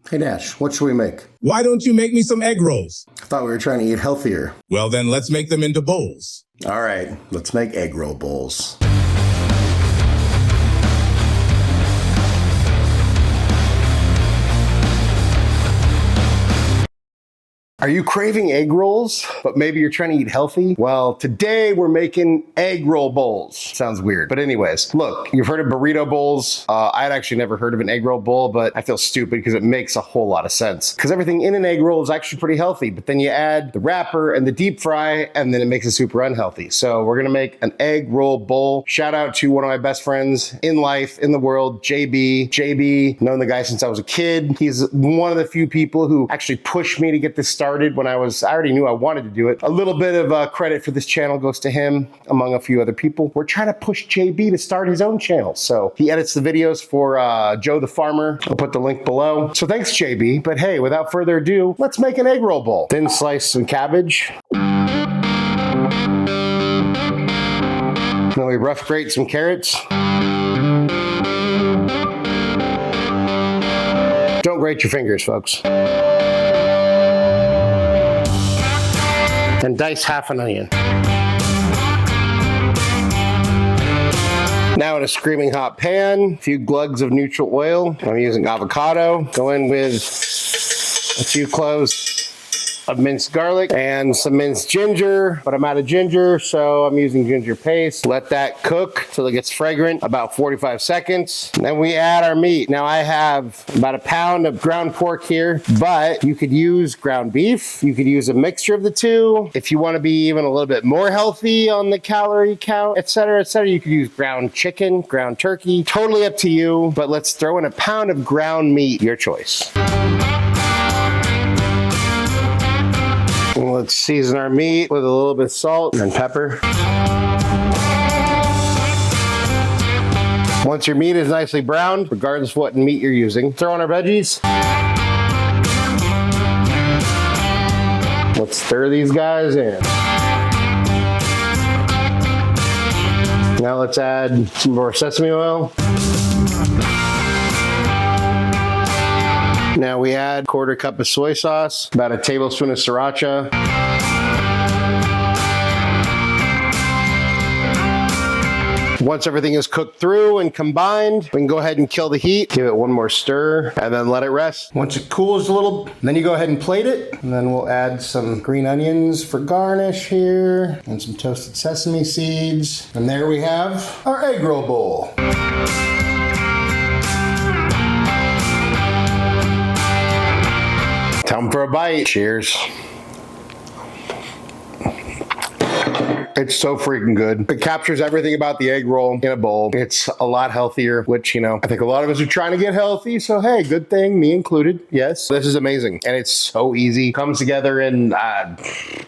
Hey Nash, what should we make? Why don't you make me some egg rolls? I thought we were trying to eat healthier. Well, then let's make them into bowls. All right, let's make egg roll bowls. Are you craving egg rolls, but maybe you're trying to eat healthy? Well, today we're making egg roll bowls. Sounds weird. But anyways, look, you've heard of burrito bowls. I'd actually never heard of an egg roll bowl, but I feel stupid because it makes a whole lot of sense. Because everything in an egg roll is actually pretty healthy, but then you add the wrapper and the deep fry, and then it makes it super unhealthy. So we're gonna make an egg roll bowl. Shout out to one of my best friends in life, in the world, JB. JB, known the guy since I was a kid. He's one of the few people who actually pushed me to get this started when I already knew I wanted to do it. A little bit of credit for this channel goes to him, among a few other people. We're trying to push JB to start his own channel. So he edits the videos for Joe the Farmer. I'll put the link below. So thanks, JB. But hey, without further ado, let's make an egg roll bowl. Thin slice some cabbage. Then we rough grate some carrots. Don't grate your fingers, folks. And dice half an onion. Now in a screaming hot pan, a few glugs of neutral oil. I'm using avocado. Go in with a few cloves of minced garlic and some minced ginger, but I'm out of ginger, so I'm using ginger paste. Let that cook till it gets fragrant, about 45 seconds. Then we add our meat. Now I have about a pound of ground pork here, but you could use ground beef. You could use a mixture of the two. If you want to be even a little bit more healthy on the calorie count, etc., you could use ground chicken, ground turkey. Totally up to you, but let's throw in a pound of ground meat, your choice. Let's season our meat with a little bit of salt and pepper. Once your meat is nicely browned, regardless of what meat you're using, throw in our veggies. Let's stir these guys in. Now let's add some more sesame oil. Now we add 1/4 cup of soy sauce, about a tablespoon of sriracha. Once everything is cooked through and combined, we can go ahead and kill the heat, give it one more stir, and then let it rest. Once it cools a little, then you go ahead and plate it, and then we'll add some green onions for garnish here, and some toasted sesame seeds. And there we have our egg roll bowl. Time for a bite. Cheers. It's so freaking good. It captures everything about the egg roll in a bowl. It's a lot healthier, which, you know, I think a lot of us are trying to get healthy. So, hey, good thing, me included. Yes, this is amazing. And it's so easy. Comes together in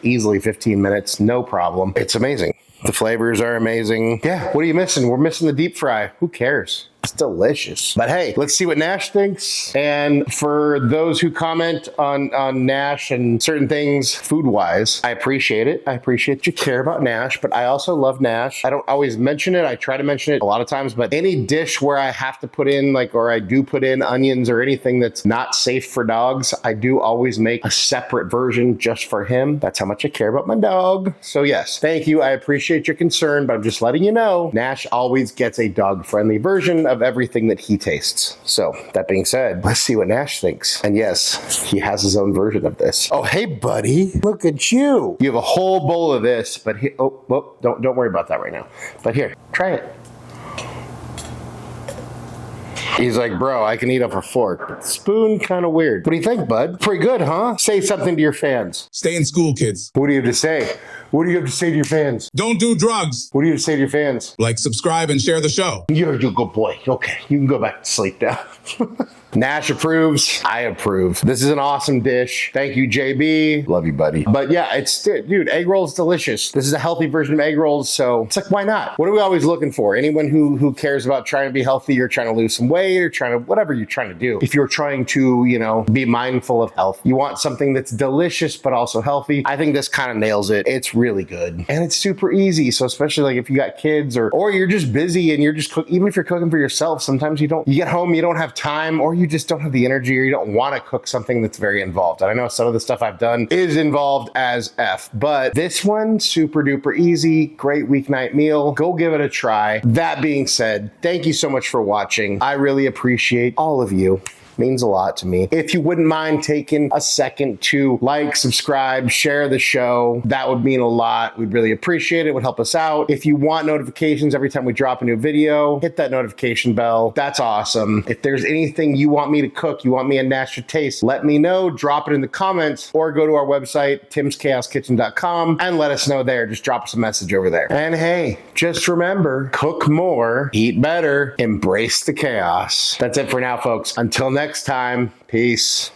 easily 15 minutes. No problem. It's amazing. The flavors are amazing. Yeah, what are you missing? We're missing the deep fry. Who cares? It's delicious. But hey, let's see what Nash thinks. And for those who comment on Nash and certain things food-wise, I appreciate it. I appreciate you care about Nash, but I also love Nash. I don't always mention it. I try to mention it a lot of times, but any dish where I have to put in, or I do put in onions or anything that's not safe for dogs, I do always make a separate version just for him. That's how much I care about my dog. So yes, thank you. I appreciate your concern, but I'm just letting you know, Nash always gets a dog-friendly version of everything that he tastes. So that being said, let's see what Nash thinks. And yes, he has his own version of this. Oh, hey buddy, look at you. You have a whole bowl of this, but don't worry about that right now. But here, try it. He's like, bro, I can eat off a fork. Spoon, kind of weird. What do you think, bud? Pretty good, huh? Say something to your fans. Stay in school, kids. What do you have to say? What do you have to say to your fans? Don't do drugs. What do you have to say to your fans? Like, subscribe, and share the show. You're a good boy. Okay, you can go back to sleep now. Nash approves. I approve. This is an awesome dish. Thank you, JB. Love you, buddy. But yeah, dude, egg rolls delicious. This is a healthy version of egg rolls, so it's like, why not? What are we always looking for? Anyone who cares about trying to be healthy or trying to lose some weight or trying to, whatever you're trying to do. If you're trying to, you know, be mindful of health, you want something that's delicious but also healthy. I think this kind of nails it. It's really good. And it's super easy. So especially like if you got kids or you're just busy and you're just even if you're cooking for yourself, sometimes you get home, you don't have time, or you just don't have the energy, or you don't want to cook something that's very involved. And I know some of the stuff I've done is involved as F, but this one, super duper easy, great weeknight meal. Go give it a try. That being said, thank you so much for watching. I really appreciate all of you. Means a lot to me. If you wouldn't mind taking a second to like, subscribe, share the show, that would mean a lot. We'd really appreciate it. It would help us out. If you want notifications every time we drop a new video, hit that notification bell. That's awesome. If there's anything you want me to cook, you want me to nash your taste, let me know. Drop it in the comments or go to our website, timschaoskitchen.com, and let us know there. Just drop us a message over there. And hey, just remember, cook more, eat better, embrace the chaos. That's it for now, folks. Until next time, peace.